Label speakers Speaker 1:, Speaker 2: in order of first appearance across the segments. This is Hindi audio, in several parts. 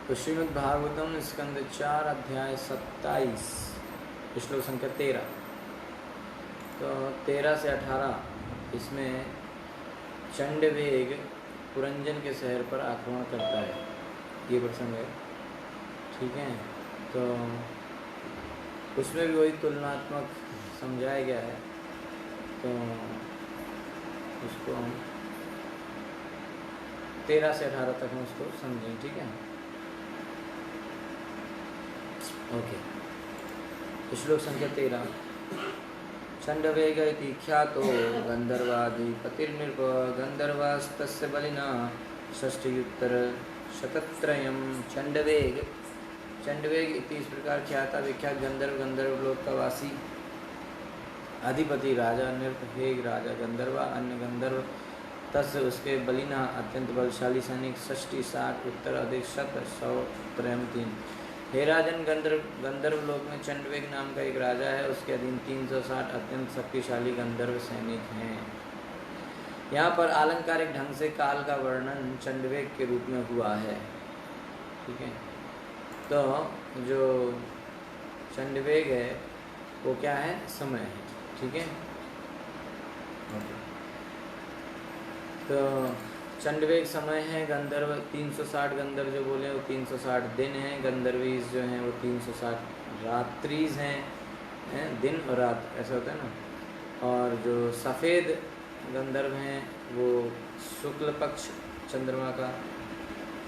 Speaker 1: तो श्रीमद् भागवतम स्कंद 4 अध्याय 27 श्लोक संख्या 13। तो 13 से 18 इसमें चंडवेग पुरंजन के शहर पर आक्रमण करता है, ये प्रसंग है। ठीक है, तो उसमें भी वही तुलनात्मक समझाया गया है, तो उसको हम 13 से 18 तक हम उसको समझें। ठीक है, ओके। श्लोक संख्या 13। चंडवेग इति ख्यातो गंधर्वाधिपतिर्नृप गंधर्वास्तस्य बलिना षष्ठ्युत्तर शतत्रयम्। चंडवेग इति इस प्रकार ख्याता विख्यात गंधर्व लोक का वासी अधिपति राजा नृप राजा गंधर्वा अन्य गंधर्व तस् उसके बलिना अत्यंत बलशाली सैनिक 60-60 उत्तर अधिक 100-100 हे राजन, गंधर्व लोक में चंडवेग नाम का एक राजा है, उसके अधीन 360 अत्यंत शक्तिशाली गंधर्व सैनिक हैं। यहाँ पर आलंकारिक ढंग से काल का वर्णन चंडवेग के रूप में हुआ है। ठीक है, तो जो चंडवेग है वो क्या है? समय है। ठीक है, तो चंडवेग समय है। गंधर्व 360 गंधर्व जो बोले वो 360 दिन हैं। गंधर्वीज जो हैं वो 360 रात्रिज हैं, दिन और रात ऐसा होता है ना। और जो सफ़ेद गंधर्व हैं वो शुक्ल पक्ष चंद्रमा का,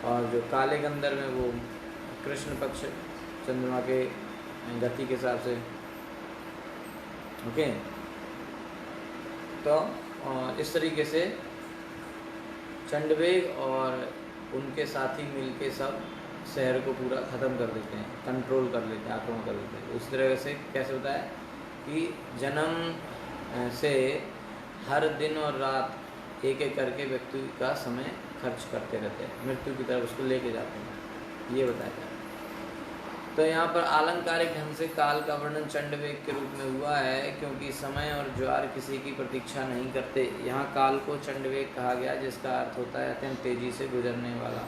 Speaker 1: और जो काले गंधर्व हैं वो कृष्ण पक्ष चंद्रमा के गति के हिसाब से। ओके, तो इस तरीके से चंडवेग और उनके साथी मिलके सब शहर को पूरा ख़त्म कर देते हैं, कंट्रोल कर लेते हैं, आक्रमण कर लेते हैं। उस तरह से कैसे होता है कि जन्म से हर दिन और रात एक एक करके व्यक्ति का समय खर्च करते रहते हैं, मृत्यु की तरफ उसको लेके जाते हैं, ये बताया जाता है। तो यहाँ पर आलंकारिक ढंग से काल का वर्णन चंडवेग के रूप में हुआ है, क्योंकि समय और ज्वार किसी की प्रतीक्षा नहीं करते। यहाँ काल को चंडवेग कहा गया, जिसका अर्थ होता है अत्यंत तेजी से गुजरने वाला।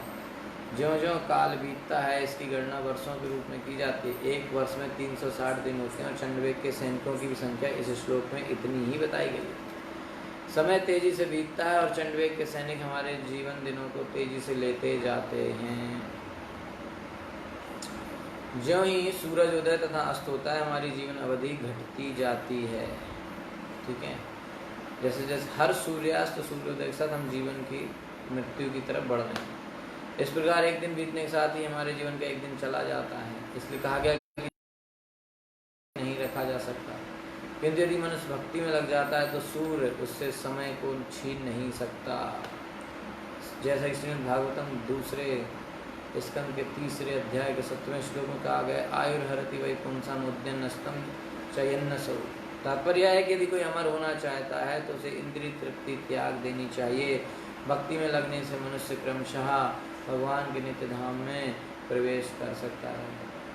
Speaker 1: ज्यों ज्यों काल बीतता है इसकी गणना वर्षों के रूप में की जाती है। एक वर्ष में 360 दिन होते हैं और चंडवेग के सैनिकों की भी संख्या इस श्लोक में इतनी ही बताई गई है। समय तेजी से बीतता है और चंडवेग के सैनिक हमारे जीवन दिनों को तेजी से लेते जाते हैं। ज्यों ही सूरज उदय तथा अस्त होता है हमारी जीवन अवधि घटती जाती है। ठीक है, जैसे जैसे हर सूर्यास्त और सूर्योदय के साथ हम जीवन की मृत्यु की तरफ बढ़ रहे हैं। इस प्रकार एक दिन बीतने के साथ ही हमारे जीवन का एक दिन चला जाता है। इसलिए कहा गया कि नहीं रखा जा सकता, किंतु यदि मनुष्य भक्ति में लग जाता है तो सूर्य उससे समय को छीन नहीं सकता। जैसा कि श्रीमद् भागवतम दूसरे स्कंद के 3 अध्याय के 7वें श्लोक में कहा गया, आयुर्हरति वै पुंसाम उद्यन्नस्तम चयन्नसो। तात्पर्य है कि यदि कोई अमर होना चाहता है तो उसे इंद्रिय तृप्ति त्याग देनी चाहिए। भक्ति में लगने से मनुष्य क्रमशः भगवान के नित्य धाम में प्रवेश कर सकता है।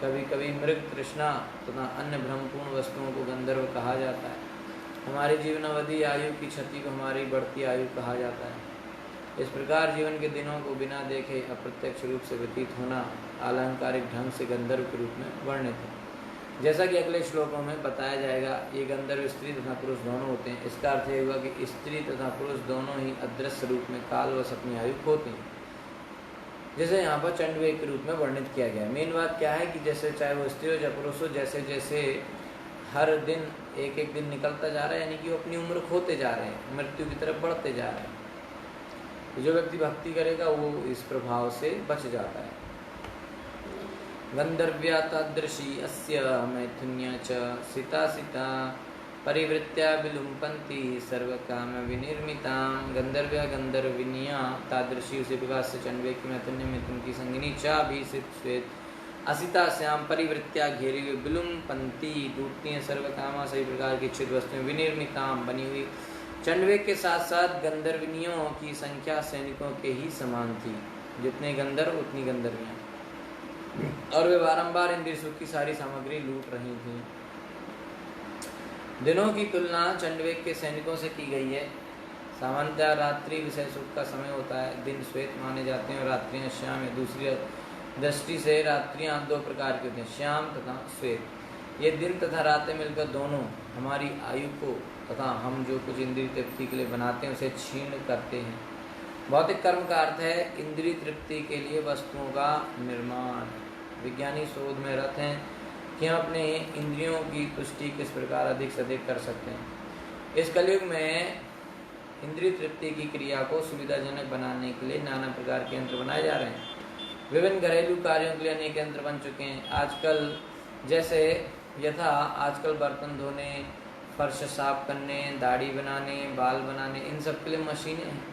Speaker 1: कभी कभी मृग तृष्णा तथा अन्य भ्रमपूर्ण वस्तुओं को गंधर्व कहा जाता है। हमारी जीवन अवधि आयु की क्षति को हमारी बढ़ती आयु कहा जाता है। इस प्रकार जीवन के दिनों को बिना देखे अप्रत्यक्ष रूप से व्यतीत होना आलंकारिक ढंग से गंधर्व के रूप में वर्णित है। जैसा कि अगले श्लोकों में बताया जाएगा, ये गंधर्व स्त्री तथा पुरुष दोनों होते हैं। इसका अर्थ यह हुआ कि स्त्री तथा पुरुष दोनों ही अदृश्य रूप में कालवश अपनी आयु खोते हैं, जैसे यहाँ पर चंडवेग के रूप में वर्णित किया गया है। मेन बात क्या है कि जैसे चाहे वो स्त्री हो चाहे पुरुष हो, जैसे जैसे हर दिन एक एक दिन निकलता जा रहा है, यानी कि वो अपनी उम्र खोते जा रहे हैं, मृत्यु की तरफ बढ़ते जा रहे हैं। जो व्यक्ति भक्ति करेगा वो इस प्रभाव से बच जाता है। गंधर्व्या तादृशी अस्य मैथुन्या च सीता सीता परिवृत्या विलुम्पन्ति सर्वकाम विनिर्मितां। गंधर्व्या गंधर्विनिया तादृशी उसी प्रकार से चंडवेग की मैथुन्य मिथुन की संगिनी चा भी श्वेत असिता श्याम परिवृत्या घेरी हुई विलुम्पन्ति टूटती हैं सर्वकामा सभी प्रकार की इच्छित वस्तुएं विनिर्मितां बनी हुई। चंडवेग के साथ साथ गंधर्विनियों की संख्या सैनिकों के ही समान थी, जितने गंधर्व उतनी गंधर्वियाँ, और वे बारंबार इंद्रिय सुख की सारी सामग्री लूट रही थीं। दिनों की तुलना चंडवेग के सैनिकों से की गई है। सामान्यतः रात्रि विषय सुख का समय होता है। दिन श्वेत माने जाते हैं और रात्रियाँ श्याम या दूसरी दृष्टि से रात्रियां दो प्रकार की होती हैं, श्याम तथा श्वेत। ये दिन तथा रातें मिलकर दोनों हमारी आयु को तथा हम जो कुछ इंद्रिय तृप्ति के लिए बनाते हैं उसे क्षीण करते हैं। भौतिक कर्म का अर्थ है इंद्रिय तृप्ति के लिए वस्तुओं का निर्माण। विज्ञानी शोध में रत हैं कि हम अपने इंद्रियों की तुष्टि किस प्रकार अधिक से अधिक कर सकते हैं। इस कलयुग में इंद्रिय तृप्ति की क्रिया को सुविधाजनक बनाने के लिए नाना प्रकार के यंत्र बनाए जा रहे हैं। विभिन्न घरेलू कार्यों के लिए अनेक यंत्र बन चुके हैं। आजकल जैसे यथा आजकल बर्तन धोने, फर्श साफ करने, दाढ़ी बनाने, बाल बनाने, इन सब के लिए मशीनें हैं।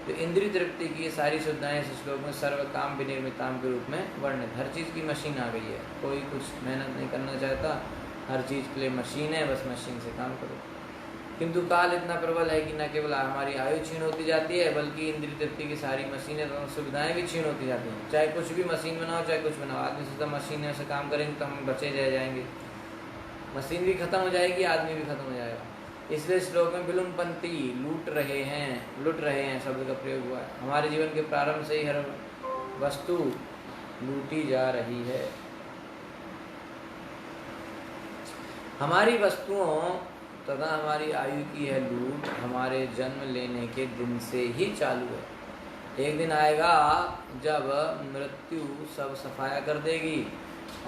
Speaker 1: तो इंद्रिय तृप्ति की सारी सुविधाएं इस श्लोक में सर्व काम विनिर्मिताम के रूप में वर्णित। हर चीज़ की मशीन आ गई है, कोई कुछ मेहनत नहीं करना चाहता, हर चीज़ के लिए मशीन है, बस मशीन से काम करो। किंतु काल इतना प्रबल है कि न केवल हमारी आयु क्षीण होती जाती है बल्कि इंद्रिय तृप्ति की सारी मशीनें तो सुविधाएं भी क्षीण होती जाती हैं। चाहे कुछ भी मशीन बनाओ, चाहे कुछ बनाओ, आदमी सोचता मशीन से काम करेंगे तो हम बचे रह जाएंगे। मशीन भी खत्म हो जाएगी, आदमी भी खत्म हो जाएगा। इसलिए श्लोक में विलुम्पन्ति, लूट रहे हैं शब्द का प्रयोग हुआ है। हमारे जीवन के प्रारंभ से ही हर वस्तु लूटी जा रही है। हमारी वस्तुओं तथा हमारी आयु की है लूट हमारे जन्म लेने के दिन से ही चालू है। एक दिन आएगा जब मृत्यु सब सफाया कर देगी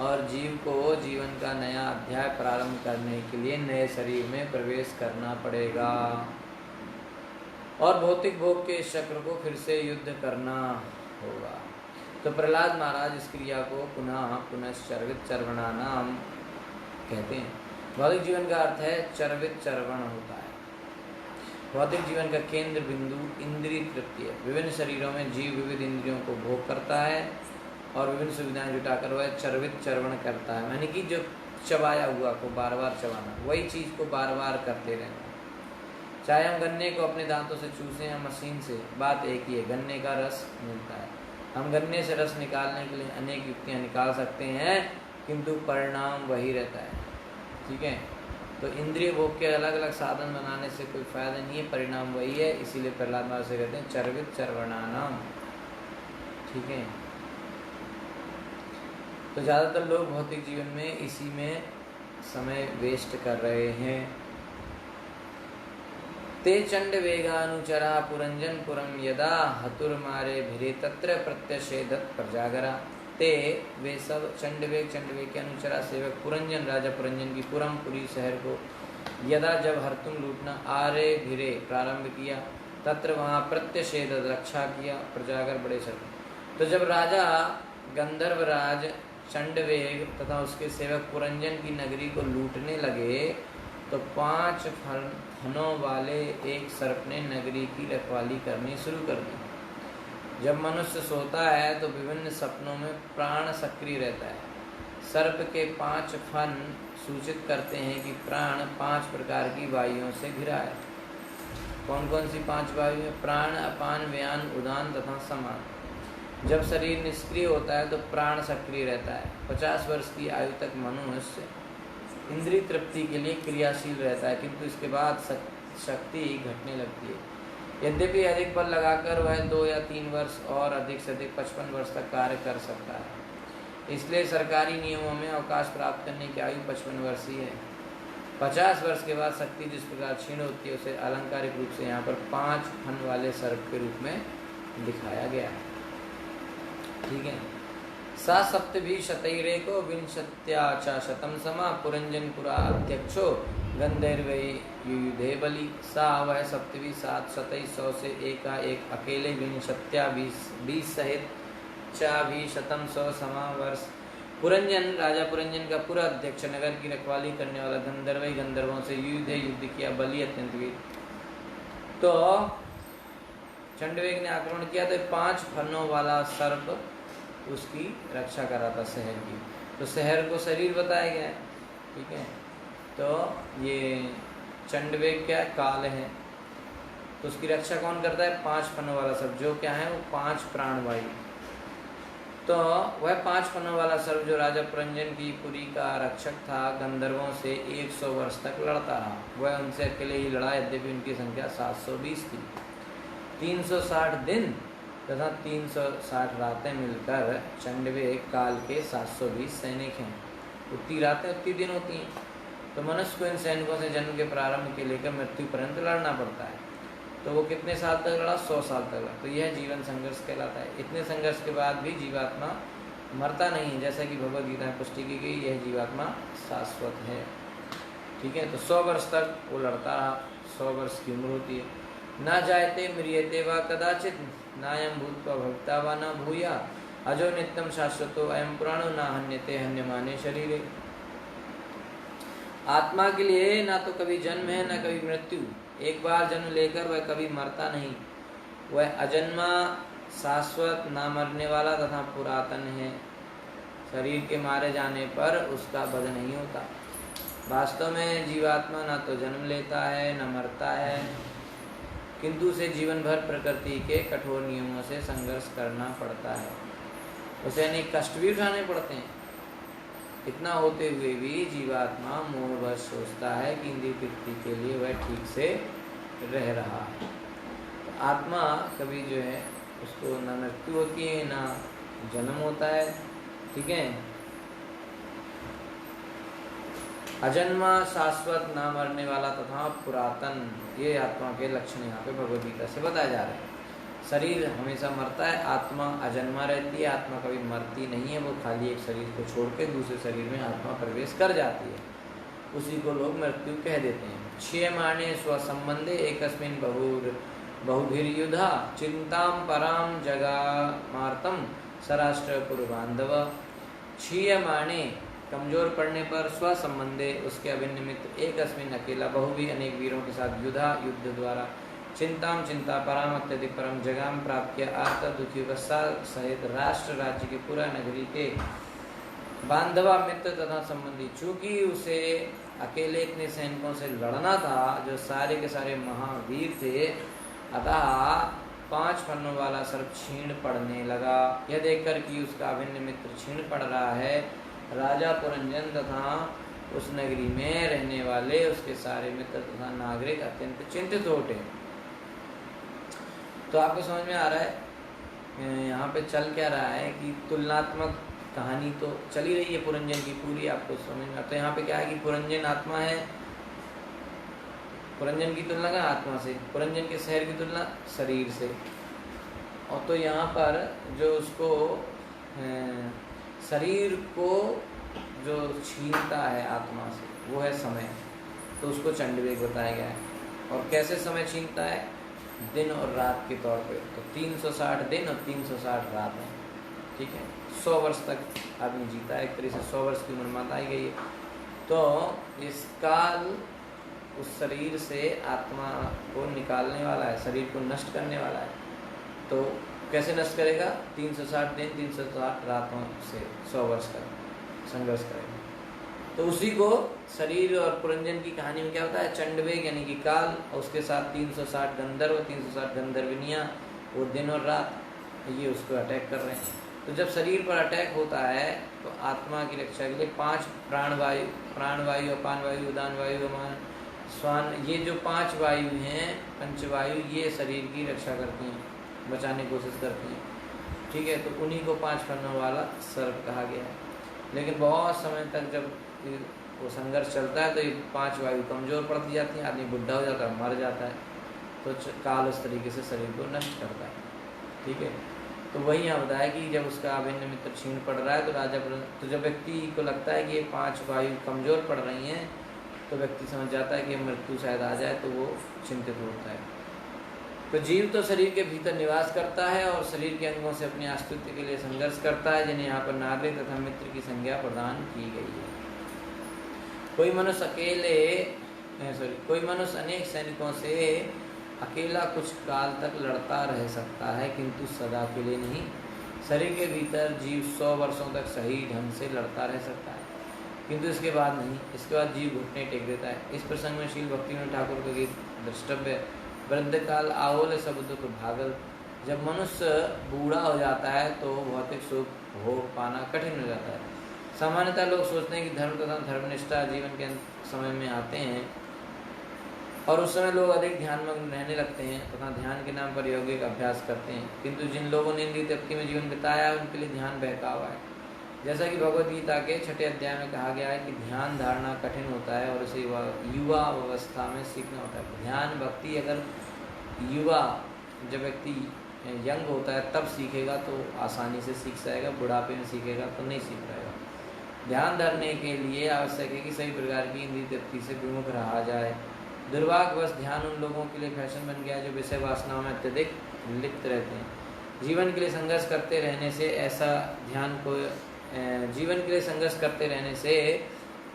Speaker 1: और जीव को जीवन का नया अध्याय प्रारंभ करने के लिए नए शरीर में प्रवेश करना पड़ेगा और भौतिक भोग के चक्र को फिर से युद्ध करना होगा। तो प्रहलाद महाराज इस क्रिया को पुनः पुनश्चर्वित चर्वणानाम कहते हैं। भौतिक जीवन का अर्थ है चर्वित चर्वण होता है। भौतिक जीवन का केंद्र बिंदु इंद्रिय तृप्ति है। विभिन्न शरीरों में जीव विविध इंद्रियों को भोग करता है और विभिन्न सुविधाएं जुटाकर वह चर्वित चर्वण करता है, यानी कि जो चबाया हुआ को बार बार चबाना, वही चीज़ को बार बार करते रहना। चाहे हम गन्ने को अपने दांतों से चूसें या मशीन से, बात एक ही है, गन्ने का रस मिलता है। हम गन्ने से रस निकालने के लिए अनेक युक्तियाँ निकाल सकते हैं किंतु परिणाम वही रहता है। ठीक है, तो इंद्रिय भोग के अलग अलग साधन बनाने से कोई फायदा नहीं है, परिणाम वही है। इसीलिए प्रहलाद महाराज से कहते हैं चर्वित चर्वणानाम। ठीक है, तो ज़्यादातर लोग भौतिक जीवन में इसी में समय वेस्ट कर रहे हैं। ते चंड वेगानुचरा पुरंजन पुरम यदा हतुर्मारे भिरे तत्र प्रत्यषेधत प्रजागरा। ते वे सब चंडवेग के अनुचरा सेवक पुरंजन, राजा पुरंजन की पुरम पुरी शहर को यदा जब हरतुम लूटना आरे भिरे प्रारंभ किया, तत्र वहाँ प्रत्यषेध रक्षा किया, प्रजागर बड़े शर्म। तो जब राजा गंधर्वराज चंडवेग तथा उसके सेवक पुरंजन की नगरी को लूटने लगे तो 5 फनों वाले एक सर्प ने नगरी की रखवाली करनी शुरू कर दी। जब मनुष्य सोता है तो विभिन्न सपनों में प्राण सक्रिय रहता है। सर्प के 5 फन सूचित करते हैं कि प्राण 5 प्रकार की वायुओं से घिरा है। कौन कौन सी 5 वायु है? प्राण, अपान, व्यान, उदान तथा समान। जब शरीर निष्क्रिय होता है तो प्राण सक्रिय रहता है। 50 वर्ष की आयु तक मनुष्य इंद्रिय तृप्ति के लिए क्रियाशील रहता है, किंतु इसके बाद शक्ति घटने लगती है। यद्यपि अधिक बल लगाकर वह 2 या 3 वर्ष और अधिक से अधिक 55 वर्ष तक कार्य कर सकता है। इसलिए सरकारी नियमों में अवकाश प्राप्त करने की आयु 55 वर्ष ही है। 50 वर्ष के बाद शक्ति जिस प्रकार क्षीण होती है उसे अलंकारिक रूप से यहाँ पर 5 फन वाले सर्प के रूप में दिखाया गया है। ठीक है, सा सप्तभी शतैरेको विंशत्या च शतम समा पुरंजन पुरा अध्यक्षो गंधर्वै युयुधे बलि। सा वह सप्तवी 7 शतई 100 से एकाएक अकेले विंशत्या 20 सहित चा भी शतम 100 समा वर्ष पुरंजन राजा पुरंजन का पूरा अध्यक्ष नगर की रखवाली करने वाला गंधर्वै गंधर्वों से युद्ध किया, बलि अत्यंत वीर। तो चंडवेग ने आक्रमण किया तो 5 फनों वाला सर्प उसकी रक्षा कर रहा था शहर की। तो शहर को शरीर बताया गया है। ठीक है, तो ये चंडवेग क्या है? काल है। तो उसकी रक्षा कौन करता है? 5 फनों वाला सर्प, जो क्या है वो 5 प्राणवायु। तो वह 5 फनों वाला सर्प जो राजा पुरंजन की पुरी का रक्षक था, गंधर्वों से 100 वर्ष तक लड़ता रहा। वह उनसे अकेले ही लड़ा, यद्यपि उनकी संख्या 720 थी। 360 दिन तथा 360 रातें मिलकर चंडवे काल के 720 सैनिक हैं। उतनी रातें उतनी दिन होती हैं। तो मनुष्य को इन सैनिकों से जन्म के प्रारंभ के लेकर मृत्यु पर्यंत लड़ना पड़ता है। तो वो कितने साल तक लड़ा? 100 साल तक लड़ा। तो यह जीवन संघर्ष कहलाता है। इतने संघर्ष के बाद भी जीवात्मा मरता नहीं है, जैसा कि भगवद गीता में पुष्टि की गई, यह जीवात्मा शाश्वत है। ठीक है, तो 100 वर्ष तक वो लड़ता रहा। 100 वर्ष की उम्र होती है। ना जायते म्रियते वा कदाचित नायम भूत्वा भविता वा न भूया अजो नित्यम शाश्वतो अयम पुराणो ना हन्यते हन्यमाने शरीरे। आत्मा के लिए ना तो कभी जन्म है ना कभी मृत्यु। एक बार जन्म लेकर वह कभी मरता नहीं। वह अजन्मा, शाश्वत, ना मरने वाला तथा पुरातन है। शरीर के मारे जाने पर उसका वध नहीं होता। वास्तव में जीवात्मा ना तो जन्म लेता है न मरता है, किंतु उसे जीवन भर प्रकृति के कठोर नियमों से संघर्ष करना पड़ता है। उसे अनेक कष्ट भी उठाने पड़ते हैं। इतना होते हुए भी जीवात्मा मोहवश सोचता है कि इंद्रिय तृप्ति के लिए वह ठीक से रह रहा है। तो आत्मा कभी जो है उसको ना मृत्यु होती है ना जन्म होता है। ठीक है, अजन्मा, शाश्वत, ना मरने वाला तथा पुरातन, ये आत्मा के लक्षण यहाँ पे भगवद गीता से बताया जा रहा है। शरीर हमेशा मरता है, आत्मा अजन्मा रहती है। आत्मा कभी मरती नहीं है, वो खाली एक शरीर को छोड़ के दूसरे शरीर में आत्मा प्रवेश कर जाती है। उसी को लोग मृत्यु कह देते हैं। क्षीयमाणे स्वसंबंधे एकस्मिन् बहुभिर्युधा चिंताम पराम जगामार्तम सराष्ट्र पूर्वांधव। क्षीयमाणे, कमजोर पड़ने पर, स्वसंबंधे, उसके अभिन्न मित्र, एकस्मिन्, अकेला, बहु भी, अनेक वीरों के साथ, युधा, युद्ध द्वारा, चिंताम, चिंता, पराम, अत्यधिक परम, जगाम, प्राप्त किया, आर्त, दुखी अवस्था सहित राष्ट्र, राज्य की पूरा नगरी के बांधवा, मित्र तथा संबंधी। चूंकि उसे अकेले इतने सैनिकों से लड़ना था जो सारे के सारे महावीर थे, अतः 5 फनों वाला सर्प छीण पड़ने लगा। यह देखकर कि उसका अभिन्न मित्र छीण पड़ रहा है, राजा पुरंजन तथा उस नगरी में रहने वाले उसके सारे मित्र तथा नागरिक अत्यंत चिंतित हो उठे। तो आपको समझ में आ रहा है यहाँ पे चल क्या रहा है कि तुलनात्मक कहानी तो चली रही है पुरंजन की पूरी, आपको समझ में आता है। यहाँ पे क्या है कि पुरंजन आत्मा है, पुरंजन की तुलना का आत्मा से, पुरंजन के शहर की तुलना शरीर से। और तो यहाँ पर जो उसको शरीर को जो छीनता है आत्मा से वो है समय। तो उसको चंडवेग बताया गया है। और कैसे समय छीनता है? दिन और रात के तौर पे। तो 360 दिन और 360 रात है। ठीक है, 100 वर्ष तक आदमी जीता है, एक तरीके से 100 वर्ष की उम्र बताई गई है। तो इस काल उस शरीर से आत्मा को निकालने वाला है, शरीर को नष्ट करने वाला है। तो कैसे नष्ट करेगा? 360 दिन 360 रातों से 100 वर्ष का संघर्ष करेगा। तो उसी को शरीर और पुरंजन की कहानी में क्या होता है? चंडवेग यानी कि काल, और उसके साथ 360 गंधर्व, 360 गंधर्विनियाँ, वो दिन और रात, ये उसको अटैक कर रहे हैं। तो जब शरीर पर अटैक होता है तो आत्मा की रक्षा के लिए 5 प्राणवायु, अपान वायु, उदान वायु, अमान, स्वान, ये जो 5 वायु हैं, पंचवायु, ये शरीर की रक्षा करती हैं, बचाने की कोशिश करती हैं। ठीक है, तो उन्हीं को 5 फनों वाला सर्प कहा गया है। लेकिन बहुत समय तक जब वो संघर्ष चलता है तो ये 5 वायु कमज़ोर पड़ती जाती हैं, आदमी बुढ़ा हो जाता है, मर जाता है। तो काल उस तरीके से शरीर को नष्ट करता है। ठीक है, तो वही यहाँ बताया कि जब उसका अभिन्न मित्र छीन पड़ रहा है तो राजा, तो जब व्यक्ति को लगता है कि ये 5 वायु कमज़ोर पड़ रही हैं तो व्यक्ति समझ जाता है कि मृत्यु शायद आ जाए, तो वो चिंतित होता है। तो जीव तो शरीर के भीतर निवास करता है और शरीर के अंगों से अपने अस्तित्व के लिए संघर्ष करता है, जिन्हें यहाँ पर नागरिक तथा मित्र की संज्ञा प्रदान की गई है। कोई मनुष्य अनेक सैनिकों से अकेला कुछ काल तक लड़ता रह सकता है, किंतु सदा के लिए नहीं। शरीर के भीतर जीव 100 वर्षों तक सही ढंग से लड़ता रह सकता है, किंतु इसके बाद नहीं। इसके बाद जीव घुटने टेक देता है। इस प्रसंग में श्रील भक्तिविनोद ठाकुर का गीत द्रष्टव्य, वृद्ध काल आओल सब दुख भागल। जब मनुष्य बूढ़ा हो जाता है तो भौतिक सुख भोग पाना कठिन हो जाता है। सामान्यतः लोग सोचते हैं कि धर्म तथा धर्मनिष्ठा जीवन के समय में आते हैं, और उस समय लोग अधिक ध्यानमग्न रहने लगते हैं तथा ध्यान के नाम पर योगिक अभ्यास करते हैं, किंतु जिन लोगों ने इंद्रिय तृप्ति में जीवन बिताया है उनके लिए ध्यान बहकावा है। जैसा कि भगवद गीता के 6 अध्याय में कहा गया है कि ध्यान धारणा कठिन होता है और इसे युवा अवस्था में सीखना होता है। ध्यान भक्ति अगर युवा, जब व्यक्ति यंग होता है तब सीखेगा तो आसानी से सीख जाएगा, बुढ़ापे में सीखेगा तो नहीं सीख पाएगा। ध्यान धरने के लिए आवश्यक है कि सभी प्रकार की इंद्रिय तृप्ति से विमुख रहा जाए। दुर्भाग्यवश ध्यान उन लोगों के लिए फैशन बन गया जो विषय वासनाओं में अत्यधिक लिप्त रहते हैं। जीवन के लिए संघर्ष करते रहने से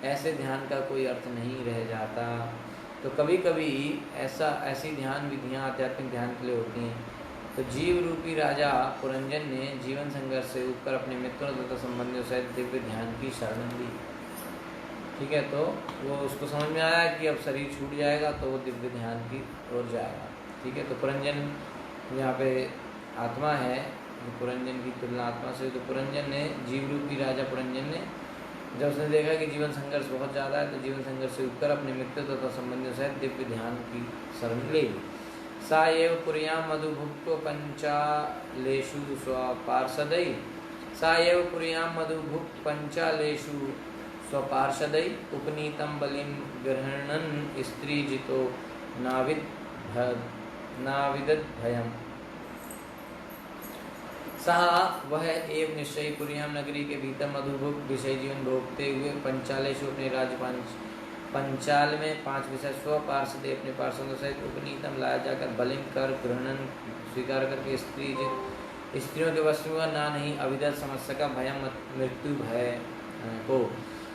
Speaker 1: ऐसे ध्यान का कोई अर्थ नहीं रह जाता। तो कभी कभी ऐसी ध्यान विधियाँ आध्यात्मिक ध्यान के लिए होती हैं। तो जीव रूपी राजा पुरंजन ने जीवन संघर्ष से ऊपर अपने मित्रों तथा संबंधियों सहित दिव्य ध्यान की शरण ली। ठीक है, तो वो उसको समझ में आया कि अब शरीर छूट जाएगा तो वो दिव्य ध्यान की ओर जाएगा। ठीक है, तो पुरंजन यहाँ पे आत्मा है, पुरंजन की तुलना आत्मा से। तो पुरंजन ने, जीव रूपी राजा पुरंजन ने, जब उसने देखा कि जीवन संघर्ष बहुत ज़्यादा है तो जीवन संघर्ष से ऊपर अपने मित्र तथा संबंधियों सहित दिव्य ध्यान की शरण ले ली। सा एव पुर्यां मधुभुक्तो पंचालेषु स्वपार्षदै स्वपार्षदै उपनीतं बलिं गृह्णन् स्त्रीजितो नाविदद् भयम्। सहा वह एव निश्चयी पुर्यां नगरी के भीतर मधुभुक विषय जीवन भोगते हुए पंचालेषु अपने राज्य पंचाल में 5 विषय स्वपार्षदे अपने पार्षदों सहित उपनीतम लाया जाकर बलिम कर ग्रहणन स्वीकार करके स्त्रियों के वश में ना नहीं अविदत समस्या का भयम मृत्यु भय को।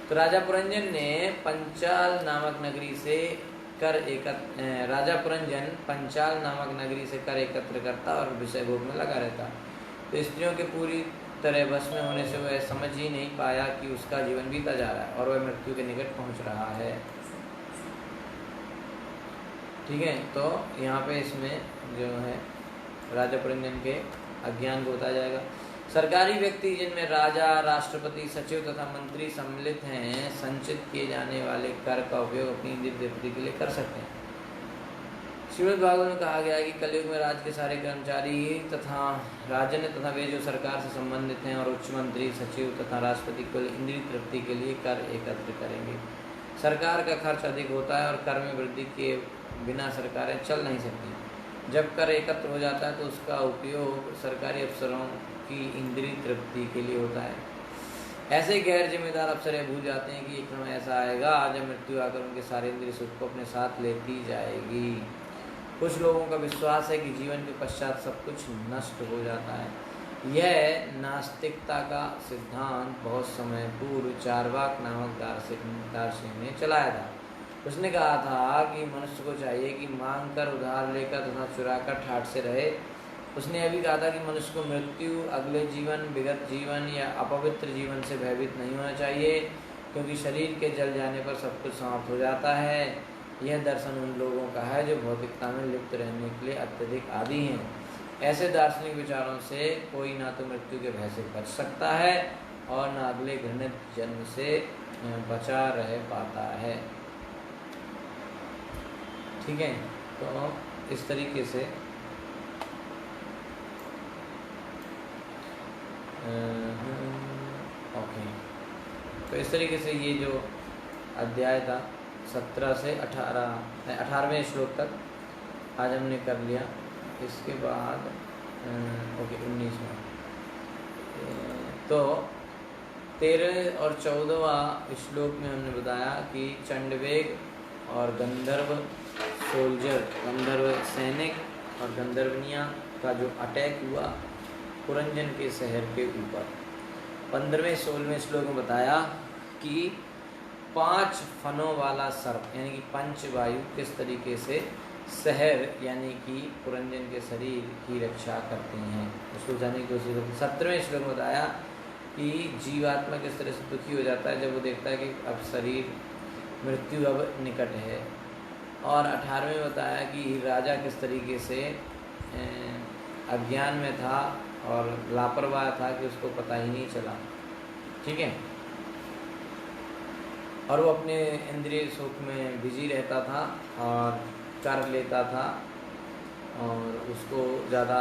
Speaker 1: तो राजा पुरंजन ने पंचाल नामक नगरी से कर एकत्र करता और विषय भोग में लगा रहता। तो स्त्रियों के पूरी तरह वश में होने से वह समझ ही नहीं पाया कि उसका जीवन बीता जा रहा है और वह मृत्यु के निकट पहुंच रहा है। ठीक है, तो यहाँ पे इसमें जो है राजा पुरंजन के अज्ञान को बताया जाएगा। सरकारी व्यक्ति जिनमें राजा, राष्ट्रपति, सचिव तथा मंत्री सम्मिलित हैं संचित किए जाने वाले कर का उपयोग अपनी इंद्रिय तृप्ति के लिए कर सकते हैं। श्रीमद् भागवत में कहा गया है कि कलयुग में राज्य के सारे कर्मचारी तथा राजन तथा वे जो सरकार से संबंधित हैं और उच्च मंत्री, सचिव तथा राष्ट्रपति को इंद्रिय तृप्ति के लिए कर एकत्र करेंगे। सरकार का खर्च अधिक होता है और कर में वृद्धि के बिना सरकारें चल नहीं सकती। जब कर एकत्र हो जाता है तो उसका उपयोग सरकारी अफसरों की इंद्रिय तृप्ति के लिए होता है। ऐसे गैर जिम्मेदार अफसर यह भूल जाते हैं कि एक समय ऐसा आएगा जब मृत्यु आकर उनके सारे इंद्रिय सुख को अपने साथ लेती जाएगी। कुछ लोगों का विश्वास है कि जीवन के पश्चात सब कुछ नष्ट हो जाता है। यह नास्तिकता का सिद्धांत बहुत समय पूर्व चार्वाक नामक दार्शनिक ने चलाया था। उसने कहा था कि मनुष्य को चाहिए कि मांग कर, उधार लेकर तथा चुरा कर ठाठ से रहे। उसने यह भी कहा था कि मनुष्य को मृत्यु, अगले जीवन, विगत जीवन या अपवित्र जीवन से भयभीत नहीं होना चाहिए, क्योंकि शरीर के जल जाने पर सब कुछ समाप्त हो जाता है। यह दर्शन उन लोगों का है जो भौतिकता में लिप्त रहने के लिए अत्यधिक आदी हैं। ऐसे दार्शनिक विचारों से कोई ना तो मृत्यु के भय से बच सकता है और न अगले घृणित जन्म से बचा रह पाता है। ठीक है, तो इस तरीके से ओके, तो इस तरीके से ये जो अध्याय था 17 से 18वें श्लोक तक आज हमने कर लिया। इसके बाद ओके 19वां, तो 13 और 14वां श्लोक में हमने बताया कि चंडवेग और गंधर्व सोल्जर, गंधर्व सैनिक और गंधर्वनिया का जो अटैक हुआ पुरंजन के शहर के ऊपर। 15वें 16वें श्लोक में बताया कि 5 फनों वाला सर्प यानी कि पंचवायु किस तरीके से शहर यानी कि पुरंजन के शरीर की रक्षा करते हैं, उसको जाने की कोशिश करते। 17वें श्लोक में बताया कि जीवात्मा किस तरह से दुखी हो जाता है जब वो देखता है कि अब शरीर, मृत्यु अब निकट है। और 18वें में बताया कि राजा किस तरीके से अज्ञान में था और लापरवाह था कि उसको पता ही नहीं चला। ठीक है, और वो अपने इंद्रिय सुख में बिजी रहता था और कर लेता था और उसको ज़्यादा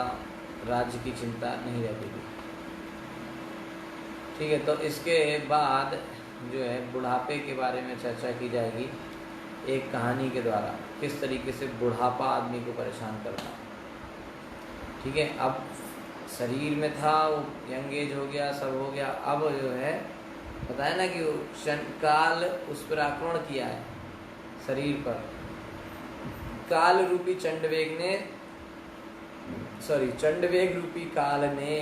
Speaker 1: राज्य की चिंता नहीं रहती थी। ठीक है, तो इसके बाद जो है बुढ़ापे के बारे में चर्चा की जाएगी एक कहानी के द्वारा, किस तरीके से बुढ़ापा आदमी को परेशान करता। ठीक है, अब शरीर में था, वो यंग एज हो गया, सब हो गया, अब जो है बताया ना कि वो काल उस पर आक्रमण किया है शरीर पर। काल रूपी चंडवेग रूपी काल ने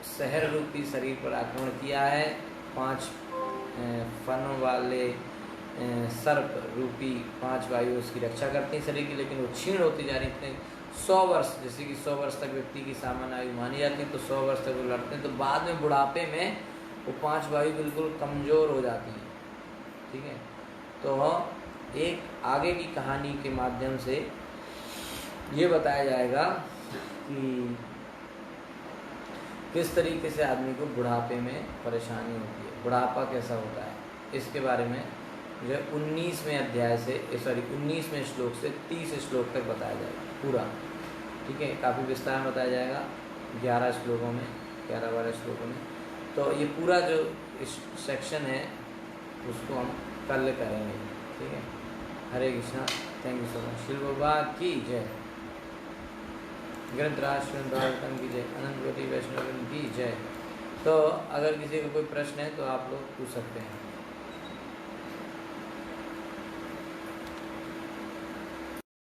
Speaker 1: शहर रूपी शरीर पर आक्रमण किया है। 5 फनों वाले सर्प रूपी 5 वायु उसकी रक्षा करती हैं शरीर की, लेकिन वो क्षीण होती जा रही थी। 100 वर्ष, जैसे कि 100 वर्ष तक व्यक्ति की सामान्य आयु मानी जाती है, तो 100 वर्ष तक वो लड़ते हैं, तो बाद में बुढ़ापे में वो 5 वायु बिल्कुल कमज़ोर हो जाती हैं। ठीक है, तो एक आगे की कहानी के माध्यम से ये बताया जाएगा कि किस तरीके से आदमी को बुढ़ापे में परेशानी होती है, बुढ़ापा कैसा होता है, इसके बारे में जो 19वें अध्याय से 19वें श्लोक से 30 श्लोक तक बताया जाएगा पूरा। ठीक है, काफ़ी विस्तार में बताया जाएगा 11 श्लोकों में, 11-12 श्लोकों में। तो ये पूरा जो इस सेक्शन है उसको हम कल करेंगे। ठीक है, Hare Krishna, thank you so much. शिल बाबा की जय, ग्रंथराज श्रीमद् भागवतम की जय, अनंत कोटि वैष्णव की जय। तो अगर किसी को कोई प्रश्न है तो आप लोग पूछ सकते हैं।